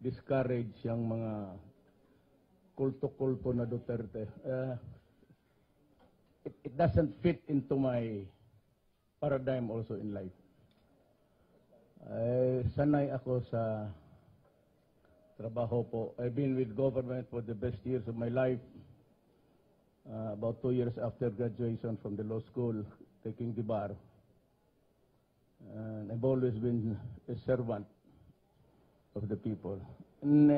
discourage yung mga kulto-kulto na Duterte. It doesn't fit into my paradigm also in life. Sanay ako sa trabaho po. I've been with government for the best years of my life. About 2 years after graduation from the law school, taking the bar. And I've always been a servant of the people. And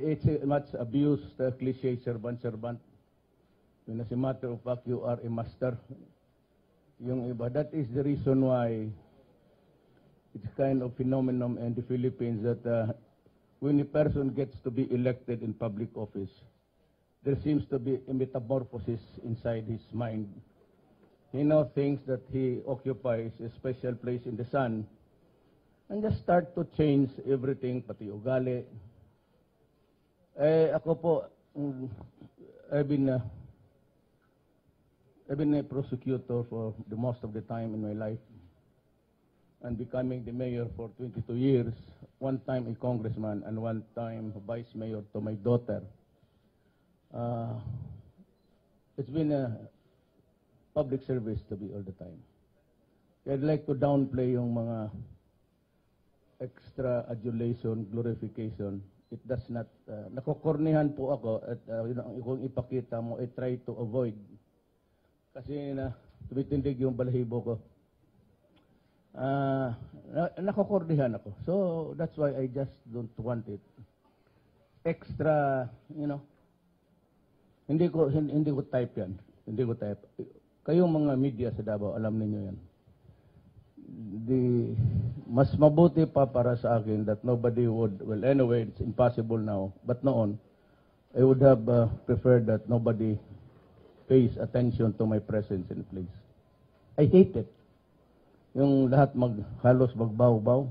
it's a much abused cliche, servant. When as a matter of fact, you are a master. Yung iba, that is the reason why it's kind of phenomenon in the Philippines that when a person gets to be elected in public office, there seems to be a metamorphosis inside his mind. He now thinks that he occupies a special place in the sun and just start to change everything, pati ugali. Ako po, I've been a prosecutor for the most of the time in my life and becoming the mayor for 22 years, one time a congressman and one time vice mayor to my daughter. It's been a public service to be all the time. I'd like to downplay yung mga extra adulation, glorification. It does not, nakukornihan po ako at kung ipakita mo, I try to avoid. Kasi tumitindig yung balahibo ko. Nakukornihan ako. So, that's why I just don't want it. Extra, hindi ko type yan. Hindi ko type. Kayong mga media sa Davao, alam niyo yan. Mas mabuti pa para sa akin that nobody would, well anyway, it's impossible now, but noon, I would have preferred that nobody pays attention to my presence in the place. I hate it. Yung lahat halos magbaw-baw.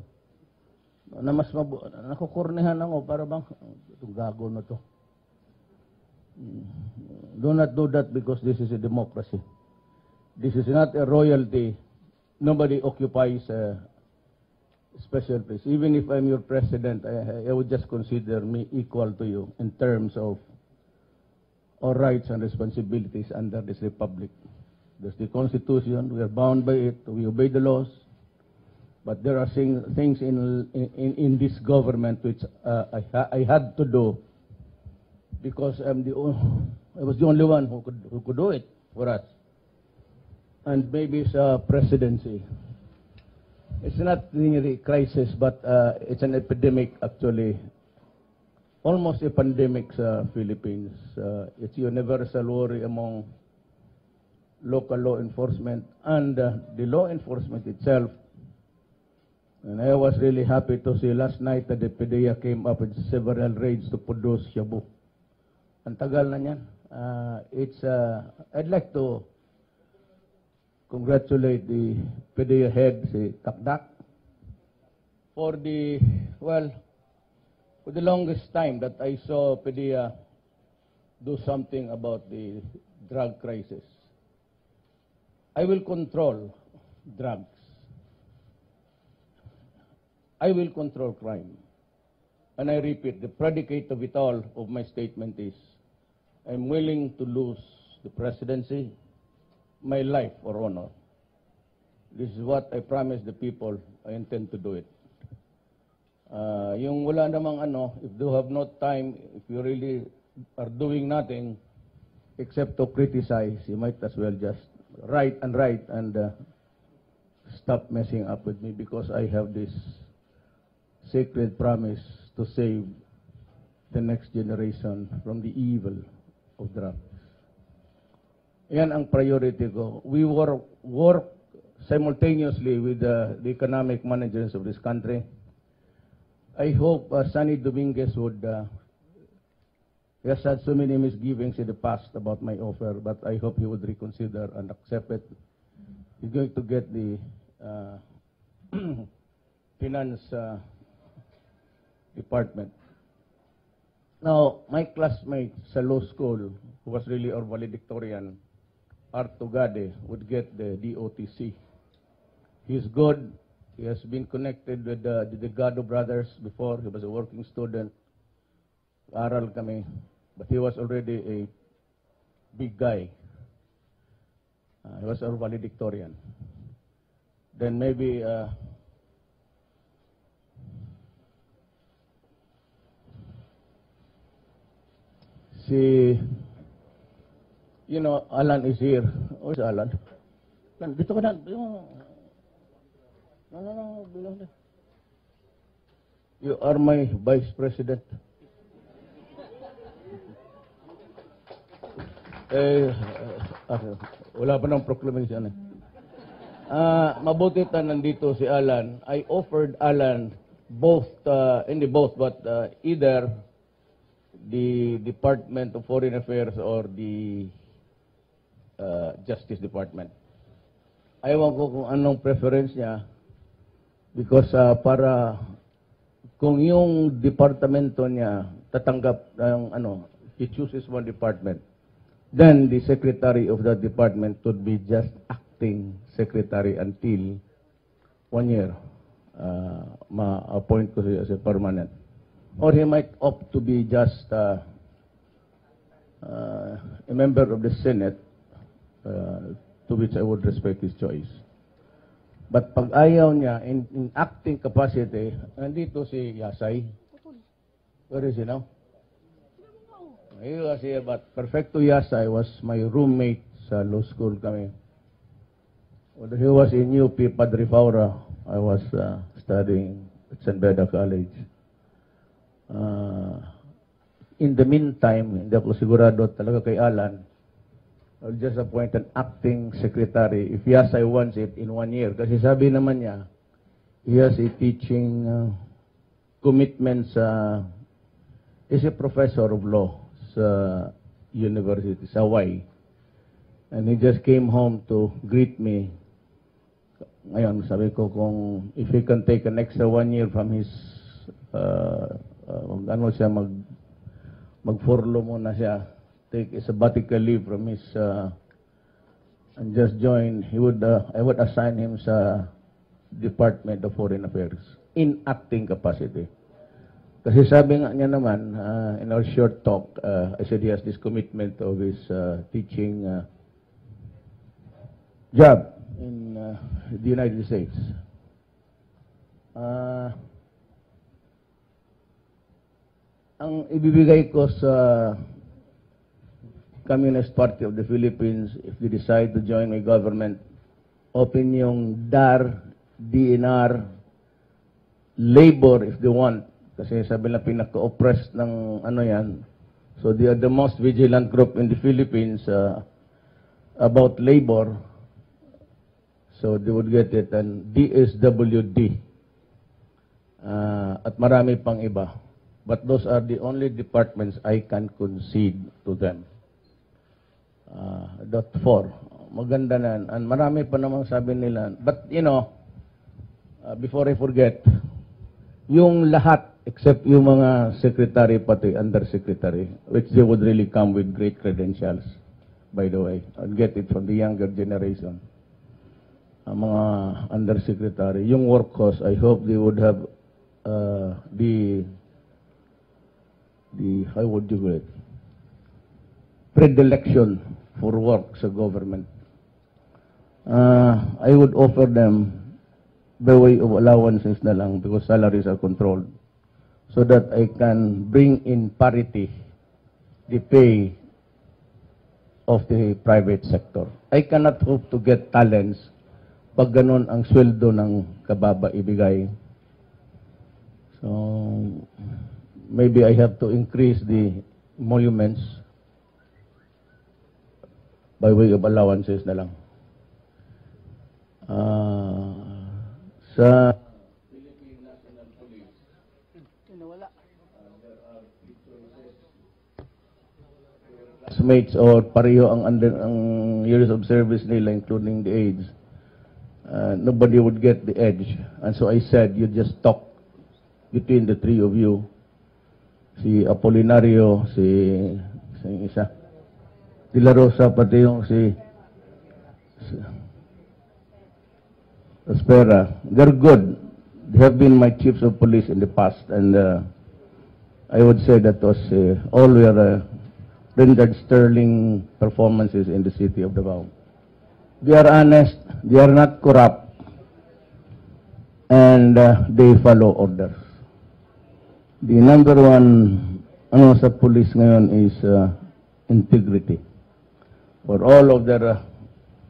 Na mas nakukurnihan ako para bang, itong gago na to. Do not do that because this is a democracy. This is not a royalty. Nobody occupies a special place. Even if I'm your president, I would just consider me equal to you in terms of our rights and responsibilities under this republic. There's the Constitution. We are bound by it. We obey the laws. But there are things in this government which I had to do because I was the only one who could do it for us. And maybe it's a presidency. It's not really a crisis, but it's an epidemic actually. Almost a pandemic sa Philippines. It's universal worry among local law enforcement and the law enforcement itself. And I was really happy to see last night that the PDEA came up with several raids to produce shabu. Ang tagal na niyan. I'd like to congratulate the PDEA head, si Takdak, for the longest time that I saw PDEA do something about the drug crisis. I will control drugs. I will control crime. And I repeat, the predicate of it all of my statement is, I'm willing to lose the presidency, my life or honor. This is what I promised the people. I intend to do it. Yung wala namang if you have no time, if you really are doing nothing except to criticize, you might as well just write and stop messing up with me because I have this sacred promise to save the next generation from the evil of drugs. Yan ang priority ko. We work simultaneously with the economic managers of this country. I hope Sonny Dominguez would, he has had so many misgivings in the past about my offer, but I hope he would reconsider and accept it. He's going to get the finance department. Now, my classmate sa law school, who was really our valedictorian, Art Tugade, would get the DOTC. He's good. He has been connected with the Gado brothers before. He was a working student. aral kami, but he was already a big guy. He was a valedictorian. Then maybe Alan is here. Where's Alan? Alan, dito ka na. No, bilang na. You are my vice president. Wala pa ng proclamation. Mabuti ta nandito si Alan. I offered Alan both, but either the Department of Foreign Affairs or the Justice Department. Ayaw ko kung anong preference niya because para kung yung departamento niya tatanggap ng he chooses one department, then the secretary of that department would be just acting secretary until 1 year. Ma-appoint ko siya as a permanent. Or he might opt to be just a member of the Senate, to which I would respect his choice. But pag ayaw niya, in acting capacity, nandito si Yasay. Where is he now? He was here, but Perfecto Yasay was my roommate sa law school kami. When he was in UP Padre Faura, I was studying at San Beda College. In the meantime, hindi ako sigurado talaga kay Alan, I'll just appoint an acting secretary if Yasay wants it in 1 year. Kasi sabi naman niya, he has a teaching commitment sa, he's a professor of law sa university, sa Hawaii. And he just came home to greet me. Ngayon, sabi ko kung if he can take an extra 1 year from his, mag-furlough muna siya, take a sabbatical leave from his, and just join, I would assign him sa Department of Foreign Affairs in acting capacity. Kasi sabi nga niya naman, in our short talk, I said he has this commitment of his teaching job in the United States. Ang ibibigay ko sa Communist Party of the Philippines, if they decide to join my government, open yung DAR, DNR, labor if they want. Kasi sabi lang pinaka-oppressed ng yan. So they are the most vigilant group in the Philippines about labor. So they would get it. And DSWD. At marami pang iba. But those are the only departments I can concede to them. That 4. Maganda na. And marami pa namang sabi nila. But, before I forget, yung lahat, except yung mga secretary pati undersecretary, which they would really come with great credentials, by the way. I'd get it from the younger generation. Ang mga undersecretary. Yung workforce, I hope they would have how would you call it? Predilection for work sa government. I would offer them by way of allowances na lang because salaries are controlled so that I can bring in parity the pay of the private sector. I cannot hope to get talents pag ganun ang sweldo ng kababa ibigay. So, maybe I have to increase the emoluments by way of allowances na lang. Sa Philippine National Police, classmates or pareho ang years of service nila, including the age, nobody would get the edge. And so I said, you just talk between the three of you. Si Apolinario, si isa, De La Rosa, pati yung si Espera. They're good. They have been my chiefs of police in the past, and I would say that was all were rendered sterling performances in the city of Davao. They are honest, they are not corrupt, and they follow orders. The number one sa police ngayon is integrity. For all of their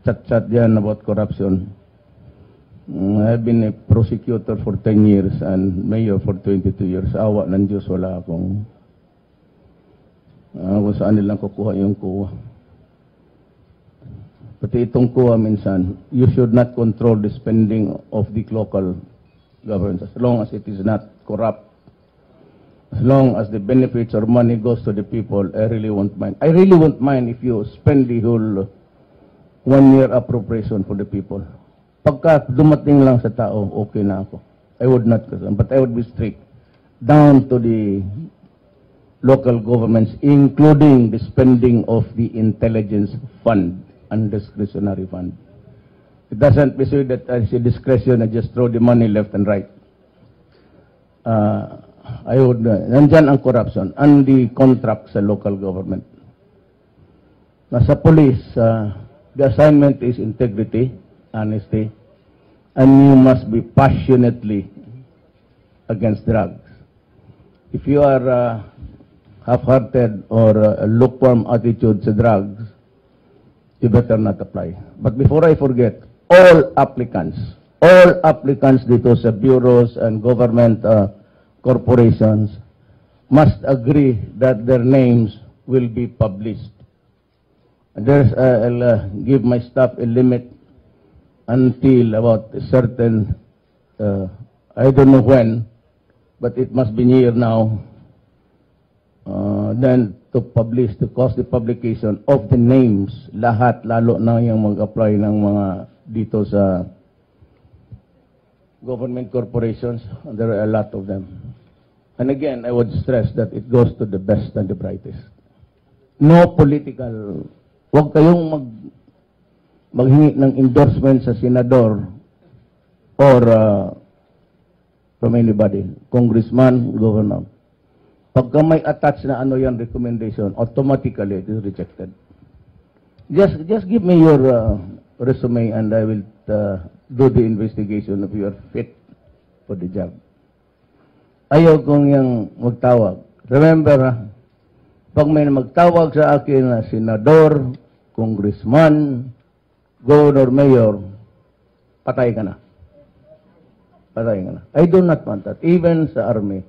chat-chat yan about corruption, I've been a prosecutor for 10 years and mayor for 22 years. Awa ng Diyos, wala akong kung saan nilang kukuha yung kuha. Pati itong kuha minsan, you should not control the spending of the local governments as long as it is not corrupt. As long as the benefits or money goes to the people, I really won't mind. I really won't mind if you spend the whole 1 year appropriation for the people. Pagka dumating lang sa tao, okay na ako. I would not, but I would be strict down to the local governments, including the spending of the intelligence fund and discretionary fund. It doesn't be so that I see discretion and just throw the money left and right. I would, nandyan ang corruption and the contract sa local government. Sa police, the assignment is integrity, honesty, and you must be passionately against drugs. If you are half-hearted or a lukewarm attitude to drugs, you better not apply. But before I forget, all applicants dito sa bureaus and government corporations must agree that their names will be published. I'll give my staff a limit until about a certain, I don't know when, but it must be near now, then to publish, to cause the publication of the names, lahat, lalo na yung mag-apply ng mga dito sa government corporations. There are a lot of them. And again, I would stress that it goes to the best and the brightest. No political, huwag kayong maghingi ng endorsement sa senador or from anybody, congressman, governor. Pagka may attached na ano yan recommendation, automatically it is rejected. Just give me your resume and I will do the investigation if you are fit for the job. Ayaw kong yung magtawag. Remember, pag may magtawag sa akin na senador, congressman, governor, mayor, patay ka na. Patay ka na. I do not want that. Even sa army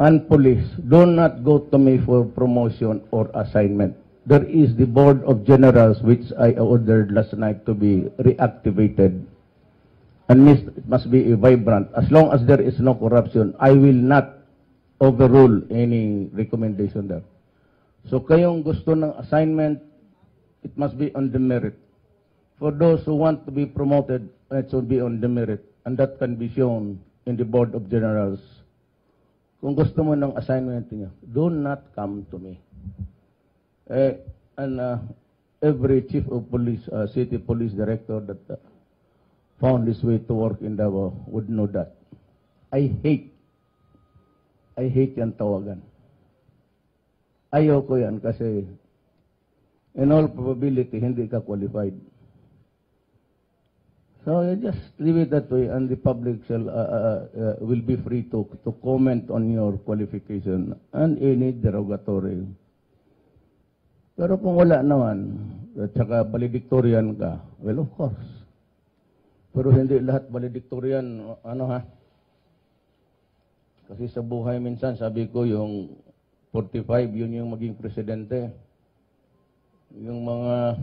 and police, do not go to me for promotion or assignment. There is the board of generals which I ordered last night to be reactivated. And it must be vibrant. As long as there is no corruption, I will not overrule any recommendation there. So kayong gusto ng assignment, it must be on the merit. For those who want to be promoted, it should be on the merit. And that can be shown in the board of generals. Kung gusto mo ng assignment niyo, do not come to me. Every chief of police, city police director that found his way to work in Davao would know that. I hate yan tawagan. Ayaw ko yan kasi in all probability, hindi ka qualified. So just leave it that way and the public will be free to comment on your qualification and any derogatory. Pero kung wala naman, at saka valedictorian ka, well, of course. Pero hindi lahat valedictorian, Kasi sa buhay minsan, sabi ko, yung 45, yun yung maging presidente. Yung mga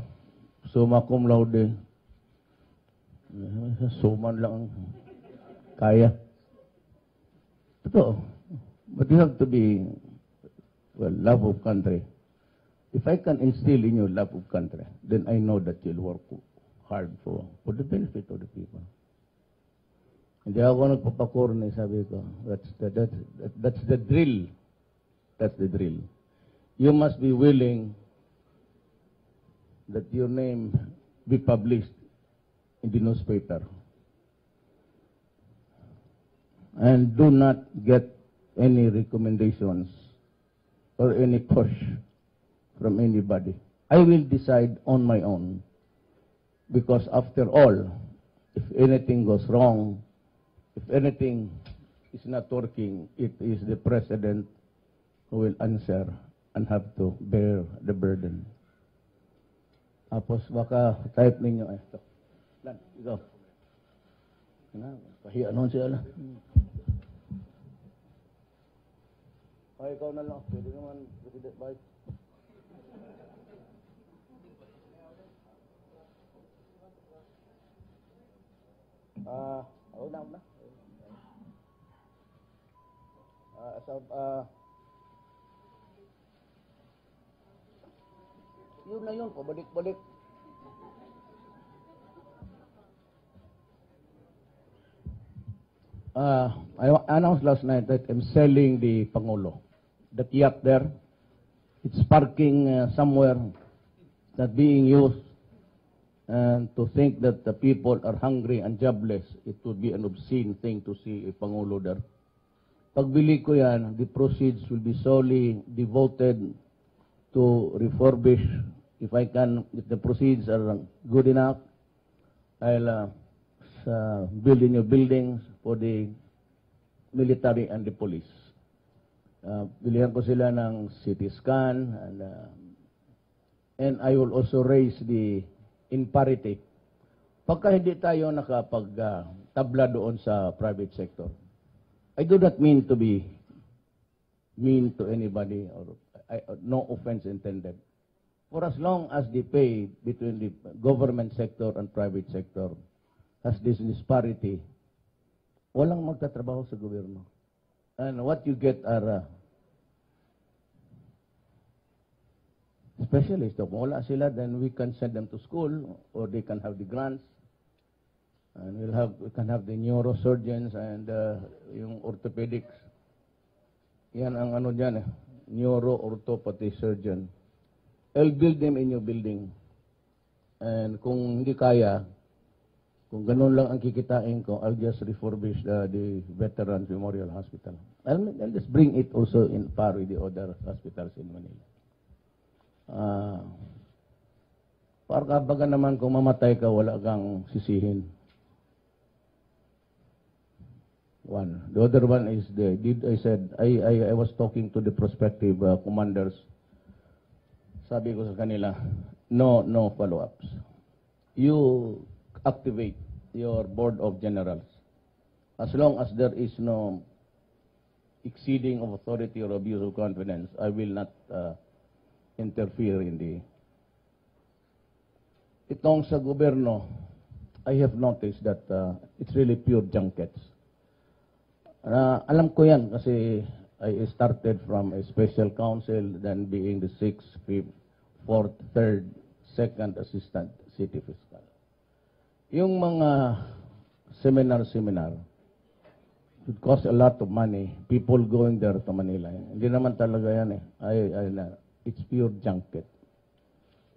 summa cum laude, suman lang kaya. Totoo. But you have to be, love of country. If I can instill in you love of country, then I know that you'll work hard for the benefit of the people. Hindi ako nagpapakorne, sabi ko. That's the drill. That's the drill. You must be willing that your name be published in the newspaper. And do not get any recommendations or any push from anybody. I will decide on my own. Because after all, if anything goes wrong, if anything is not working, it is the President who will answer and have to bear the burden. Tapos baka type ninyo, ito. Lan, ikaw. Kahiya nun siya lang. Ay, ikaw na lang. Pwede naman, President Vice. Una. Yun na yun, pabalik-balik. I announced last night that I'm selling the Pangulo. That yacht there, it's parking somewhere, not being used. And to think that the people are hungry and jobless, it would be an obscene thing to see a Pangulo there. Pagbili ko yan, the proceeds will be solely devoted to refurbish. If the proceeds are good enough, I'll build new buildings for the military and the police. Bilihan ko sila ng CT scan, and I will also raise the in parity. Pagka hindi tayo nakapag-tabla doon sa private sector, I do not mean to be mean to anybody, or no offense intended. For as long as the pay between the government sector and private sector has this disparity, walang magtatrabaho sa gobyerno. And what you get are specialists. Kung wala sila, then we can send them to school, or they can have the grants, and we can have the neurosurgeons and yung orthopedics. Yan ang ano dyan, neuro-orthopathy surgeon. I'll build them in your building. And kung hindi kaya, kung ganun lang ang kikitain ko, I'll just refurbish the Veterans Memorial Hospital. I'll just bring it also in par with the other hospitals in Manila. Para baga naman kung mamatay ka, wala kang sisihin. One. The other one is I was talking to the prospective commanders. Sabi ko sa kanila, no follow-ups. You activate your board of generals. As long as there is no exceeding of authority or abuse of confidence, I will not interfere in the... Itong sa gobyerno, I have noticed that it's really pure junkets. Alam ko yan kasi I started from a special counsel, then being the 6th, 5th, 4th, 3rd, 2nd assistant city fiscal. Yung mga seminar, it costs a lot of money. People going there to Manila. Hindi naman talaga yan eh. It's pure junket.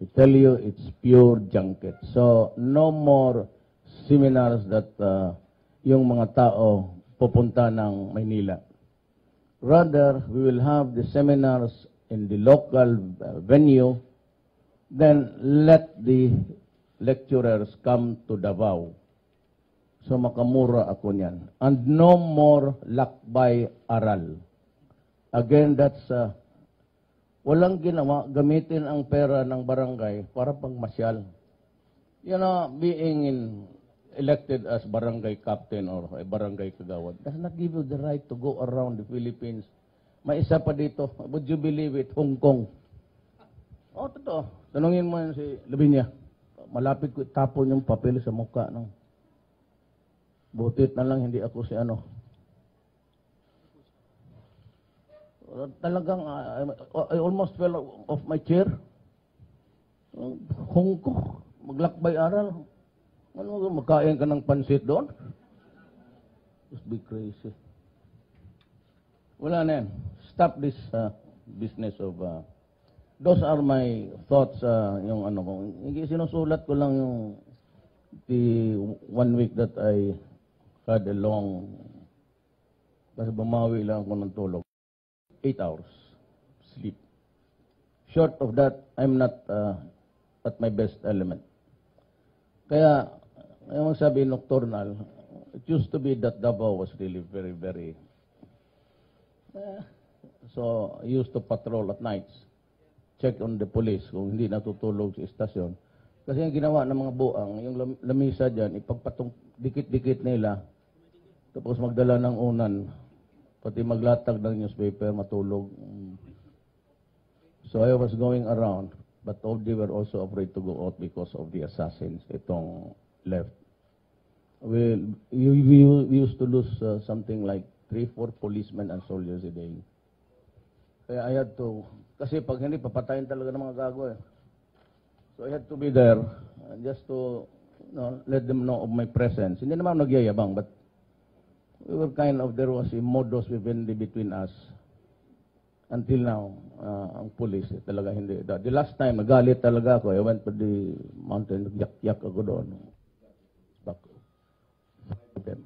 I tell you, it's pure junket. So, no more seminars that yung mga tao pupunta ng Maynila. Rather, we will have the seminars in the local venue, then let the lecturers come to Davao. So makamura ako niyan. And no more lakbay aral. Again, that's walang ginawa, gamitin ang pera ng barangay para pangmasyal. You know, being elected as barangay captain or a barangay kagawad does not give you the right to go around the Philippines. May isa pa dito, would you believe it, Hong Kong? Oh, totoo. Tanungin mo yan si Lavinia. Malapit ko tapon yung papel sa mukha. No? Butit na lang, hindi ako si ano. Talagang, I almost fell off my chair. Hong Kong, maglakbay aral. Ano, magkain ka ng pansit doon? Just be crazy. Wala na yan. Stop this business of... those are my thoughts, yung ano ko. Sinusulat ko lang yung the 1 week that I had a long Kasi bumawi lang ako ng tulog. 8 hours sleep. Short of that, I'm not at my best element. Kaya, yung sabi nocturnal, it used to be that Davao was really very, very... so, I used to patrol at nights. Check on the police kung hindi natutulog sa istasyon. Kasi yung ginawa ng mga buang, yung lamisa dyan, ipagpatong dikit-dikit nila, tapos magdala ng unan, pati maglatag ng newspaper, matulog. So I was going around, but all they were also afraid to go out because of the assassins, itong left. We used to lose something like 3-4 policemen and soldiers a day. Kaya I had to, kasi pag hindi, papatayin talaga ng mga gago eh. So I had to be there just to let them know of my presence. Hindi naman nagyayabang, but we were kind of, there was a modus vivendi between us. Until now, ang police talaga hindi. The last time, nagalit talaga ako. I went to the mountain, yak-yak ako doon. Back to them.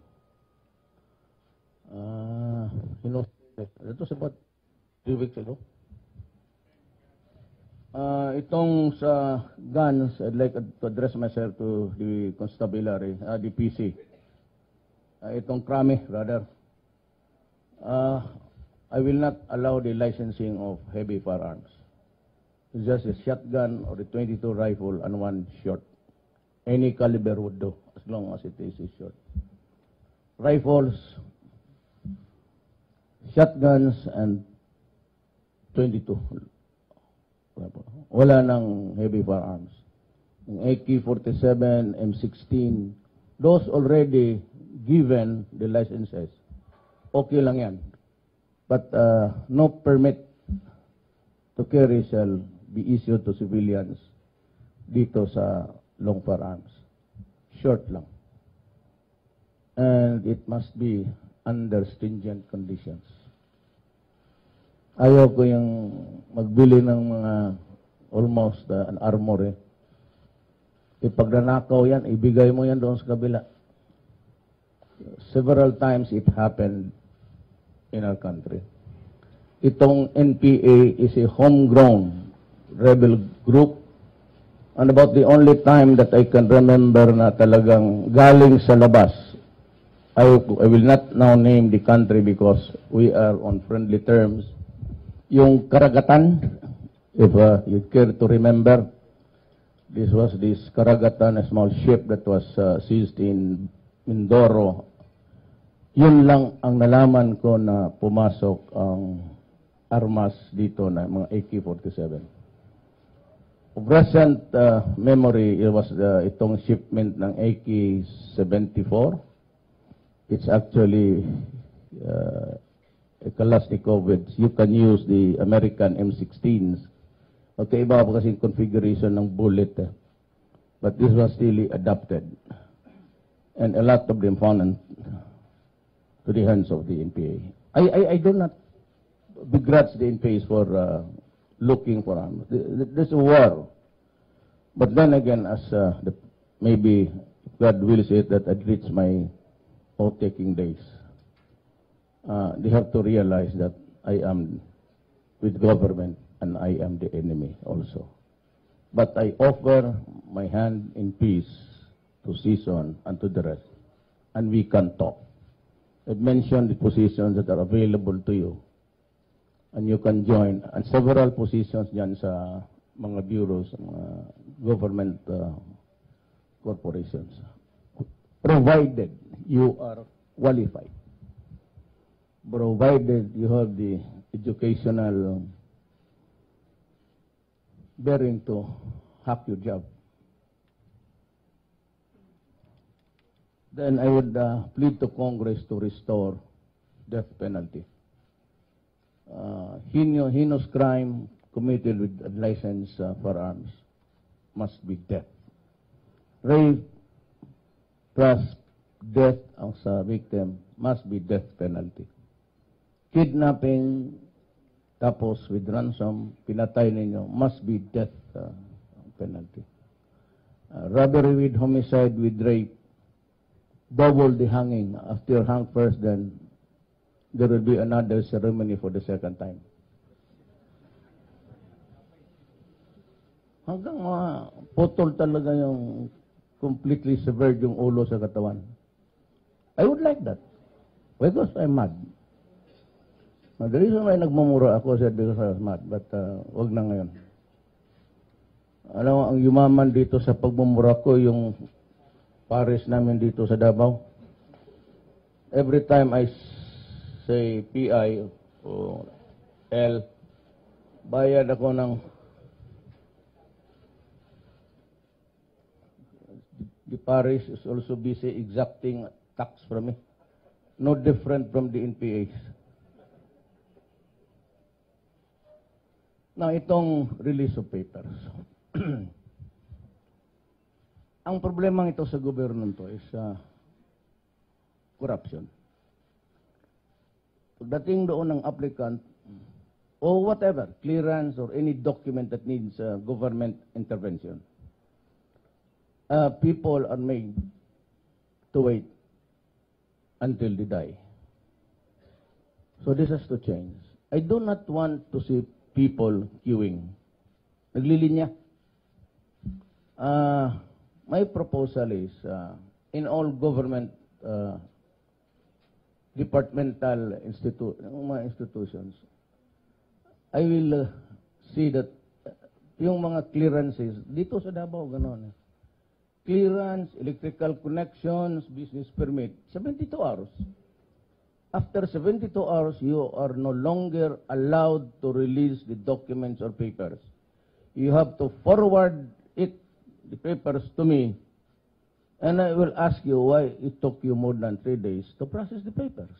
It was about 3 weeks ago. Itong sa guns, I'd like to address myself to the constabulary, the PC. Itong Krami, rather. I will not allow the licensing of heavy firearms. It's just a shotgun or a .22 rifle and one short. Any caliber would do, as long as it is a short. Rifles, shotguns, and .22. Wala ng heavy firearms. Yung AK-47, M16, those already given the licenses. Okay lang yan. But no permit to carry shall be issued to civilians dito sa long firearms. Short lang. And it must be under stringent conditions. Ayaw ko yung magbili ng mga almost an armory. Ipagnanakaw yan, ibigay mo yan doon sa kabila. Several times it happened in our country. Itong NPA is a homegrown rebel group, and about the only time that I can remember na talagang galing sa labas, I will not now name the country because we are on friendly terms. Yung Karagatan, if you care to remember, this was this Karagatan, a small ship that was seized in Mindoro. Yun lang ang nalaman ko na pumasok ang armas dito na mga AK-47. Of recent memory, it was itong shipment ng AK-74. It's actually a Kalashnikov, which you can use the American M16s. Okay, iba pa kasing configuration ng bullet. But this was really adapted. And a lot of them found to the hands of the NPA. I do not begrudge the NPAs for looking for arms. There's a war. But then again, as maybe God wills it that I'd reach my oath-taking days, they have to realize that I am with government and I am the enemy also. But I offer my hand in peace to Season and to the rest, and we can talk. I've mentioned the positions that are available to you, and you can join, and several positions dyan sa mga bureaus, mga government corporations, provided you are qualified, provided you have the educational bearing to hack your job. Then I would plead to Congress to restore death penalty. Heinous crime committed with unlicensed firearms must be death. Rape plus death ang sa victim must be death penalty. Kidnapping tapos with ransom, pinatay ninyo, must be death penalty. Robbery with homicide with rape, double the hanging. After you're hanged first, then there will be another ceremony for the second time. Hanggang putol talaga yung completely severed yung ulo sa katawan. I would like that. Because I'm mad. Now, the reason why nagmumura ako said because I was mad, but wag na ngayon. Alam mo, ang yumaman dito sa pagmumura ko, yung pares namin dito sa Davao. Every time I say PI o L, bayad ako ng the parish is also busy exacting tax from me. No different from the NPAs. Now, itong release of papers. Ang problema ito sa gobyerno nito is corruption. Pagdating doon ng applicant, or whatever, clearance or any document that needs government intervention, people are made to wait until they die. So this has to change. I do not want to see people queuing. Naglilinya. My proposal is, in all government departmental institutions, I will see that yung mga clearances, dito sa Davao, gano'n. Clearance, electrical connections, business permit, 72 hours. After 72 hours, you are no longer allowed to release the documents or papers. You have to forward the papers to me, and I will ask you why it took you more than 3 days to process the papers.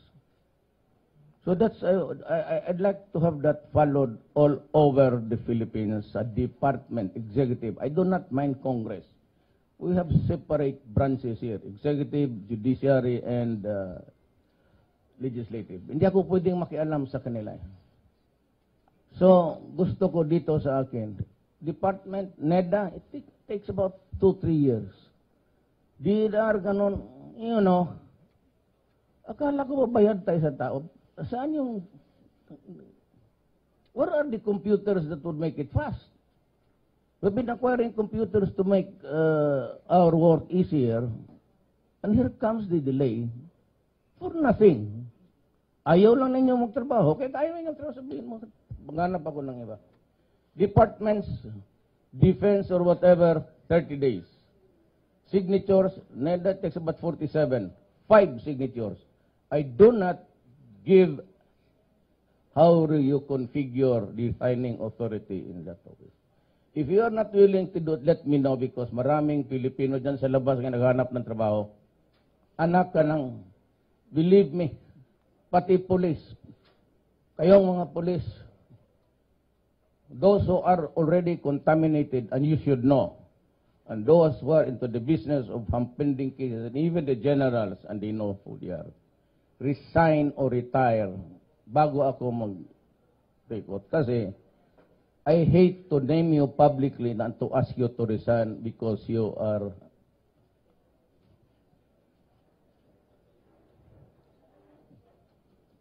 So that's, I'd like to have that followed all over the Philippines, a department, executive. I do not mind Congress. We have separate branches here, executive, judiciary, and legislative. Hindi ako pwedeng makialam sa kanila. So, gusto ko dito sa akin, department, NEDA, it takes about 2-3 years. DDR, ganun, you know, akala ko babayad tayo sa tao. Saan yung, where are the computers that would make it fast? We've been acquiring computers to make our work easier, and here comes the delay for nothing. Ayaw lang ninyo magtrabaho, kaya ayaw ninyo magtrabaho, sabihin mo, maghanap ako ng iba. Departments, defense or whatever, 30 days. Signatures, NEDA takes about 47. 5 signatures. I do not give how you configure the signing authority in that office. If you are not willing to do it, let me know, because maraming Pilipino dyan sa labas nga naghanap ng trabaho. Anak ka ng, believe me, pati police, kayong mga police, those who are already contaminated, and you should know, and those who are into the business of pending cases, and even the generals, and they know who they are, resign or retire bago ako mag-take out. Kasi, I hate to name you publicly and to ask you to resign because you are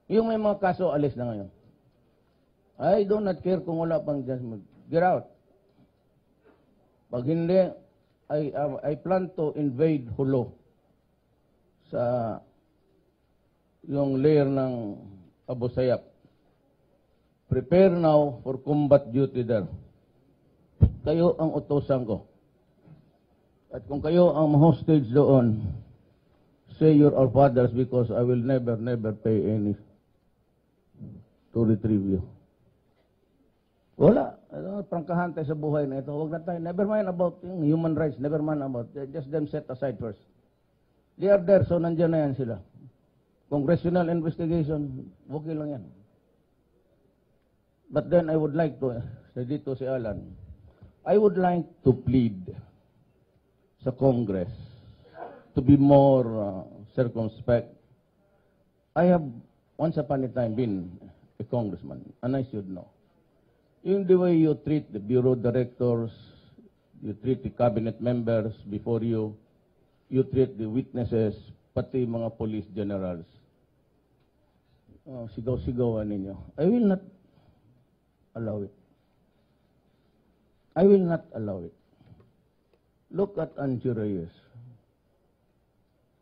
yung may mga kaso, alis na ngayon. I do not care kung wala pang judgment. Get out. Pag hindi, I plan to invade Hulo sa yung layer ng Abu Sayyaf. Prepare now for combat duty there. Kayo ang utosan ko. At kung kayo ang hostage doon, say you're our fathers because I will never pay any to retrieve you. Wala. Prangkahan tayo sa buhay na ito. Huwag na tayo. Never mind about yung human rights. Never mind about. Just them set aside first. They are there, so nandiyan na yan sila. Congressional investigation, okay lang yan. But then I would like to, dito si Alan, I would like to plead sa Congress to be more circumspect. I have once upon a time been a congressman, and I should know. In the way you treat the bureau directors, you treat the cabinet members before you treat the witnesses, pati mga police generals. sigaw-sigawan ninyo. I will not allow it. I will not allow it. Look at Angie Reyes,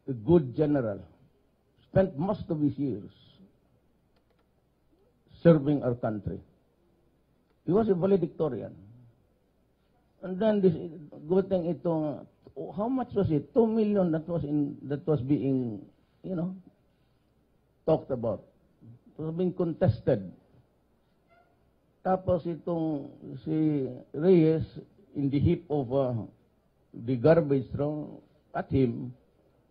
a good general, spent most of his years serving our country. He was a valedictorian. And then this good thing itong, how much was it? 2 million that was being, talked about. It was being contested. Tapos itong si Reyes, in the heap of the garbage thrown at him,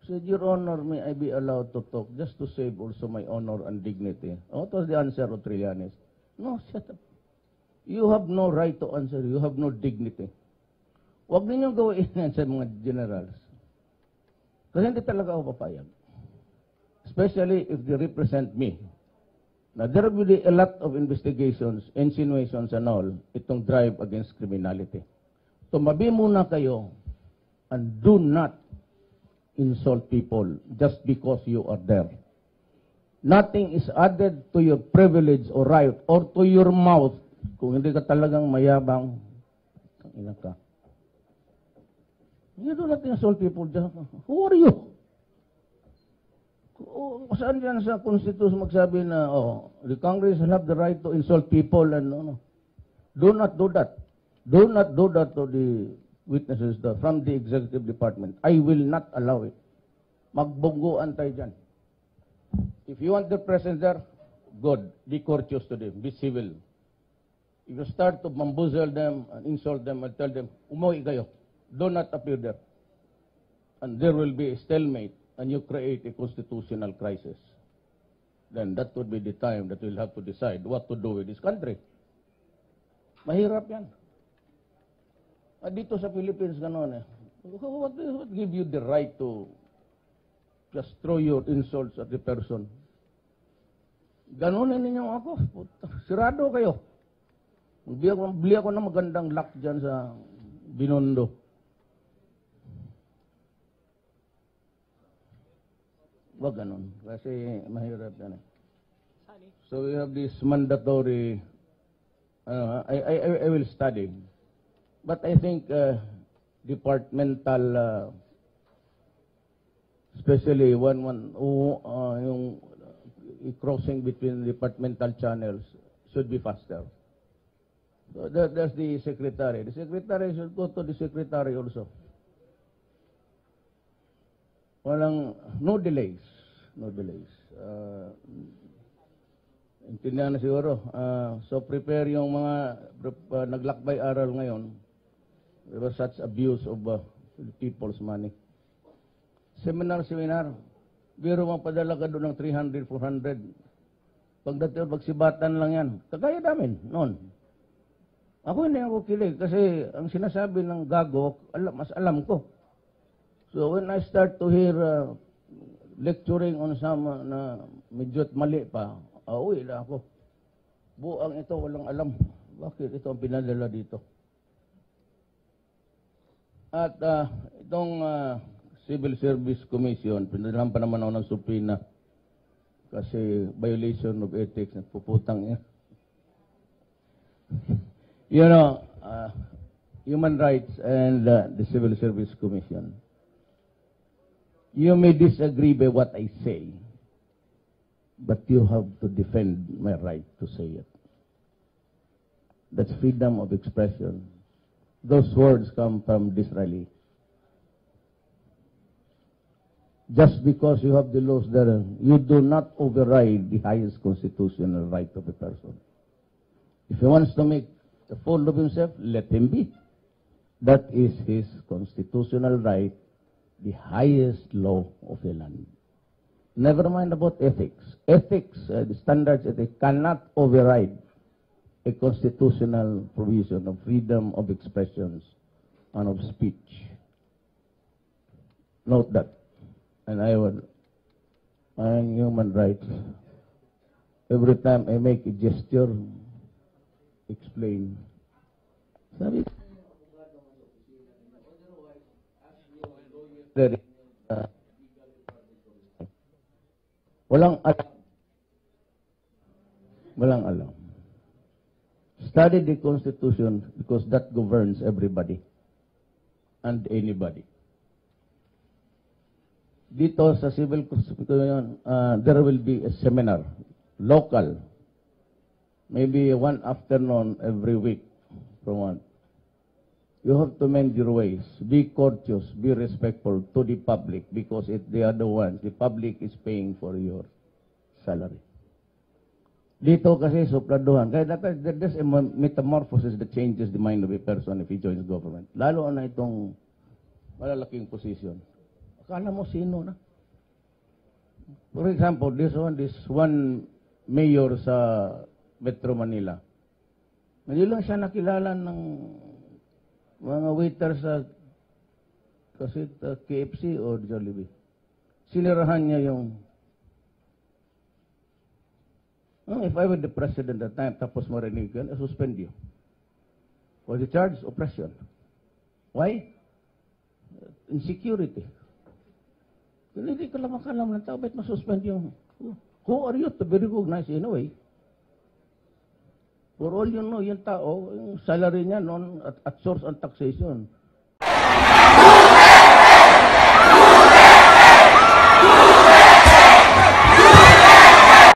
said, Your Honor, may I be allowed to talk just to save also my honor and dignity? What was the answer of Trillanes? No, shut up. You have no right to answer. You have no dignity. Huwag ninyong gawin yan sa mga generals. Kasi hindi talaga ako papayag. Especially if they represent me. Now, there will be a lot of investigations, insinuations and all, itong drive against criminality. Tumabi muna kayo and do not insult people just because you are there. Nothing is added to your privilege or right or to your mouth kung hindi ka talagang mayabang. Ina ka. You do not insult people. Just, who are you? Saan dyan sa Constitution magsabi na, the Congress will have the right to insult people and no. Do not do that. Do not do that to the witnesses from the Executive Department. I will not allow it. Magbungguan tayo dyan. If you want the presence there, good. Be courteous to them. Be civil. If you start to bamboozle them and insult them and tell them, umuwi kayo. Do not appear there. And there will be a stalemate and you create a constitutional crisis. Then that would be the time that we'll have to decide what to do with this country. Mahirap yan. Dito sa Philippines, gano'n eh. What give you the right to just throw your insults at the person? Gano'n ninyo ako. Sirado kayo. Bili ako ng magandang lock dyan sa Binondo. Wag ganun. Kasi mahirap yan eh. So we have this mandatory, I will study. But I think departmental, especially yung crossing between departmental channels should be faster. So that's the secretary. The secretary should go to the secretary also. No delays. No delays. Intindihan na siguro. So prepare yung mga naglakbay aral ngayon. There was such abuse of people's money. Seminar. Biro mapadala ka doon ng 300, 400. Pagdating, pagsibatan lang yan. Kagaya namin noon. Ako hindi ako kilig kasi ang sinasabi ng gago, mas alam ko. So when I start to hear lecturing on some na medyo't mali pa, uwi na ako. Buang ito, walang alam. Bakit ito ang pinadala dito? At itong Civil Service Commission, pinadalahan pa naman ako ng supina kasi violation of ethics, nagpuputang yan. Human Rights and the Civil Service Commission. You may disagree by what I say, but you have to defend my right to say it. That's freedom of expression. Those words come from Disraeli. Just because you have the laws there, you do not override the highest constitutional right of a person. If he wants to make a fool of himself, let him be. That is his constitutional right, the highest law of the land. Never mind about ethics. Ethics, the standards ethics cannot override a constitutional provision of freedom of expressions and of speech. Note that. And I human rights. Every time I make a gesture, explain. Sabi, walang alam. Walang alam. Study the Constitution because that governs everybody and anybody. Dito sa Civil Constitution, there will be a seminar, local, maybe one afternoon every week from one. You have to mend your ways, be courteous, be respectful to the public because they are the ones, the public is paying for your salary. Dito kasi supladuhan. Kaya dapat there's a metamorphosis that changes the mind of a person if he joins government. Lalo na itong malalaking position. Akala mo sino na? For example, this one mayor sa Metro Manila. Hindi lang siya nakilala ng mga waiter sa kasi KFC o Jollibee. Sinirahan niya yung if I were the president at the time, tapos marinig yan, I suspend you. For the charge, oppression. Why? Insecurity. Hindi ka lang makalam ng tao, ba't masuspend yung... Who are you to be recognized in a way? For all you know, yung tao, yung salary niya noon at source and taxation.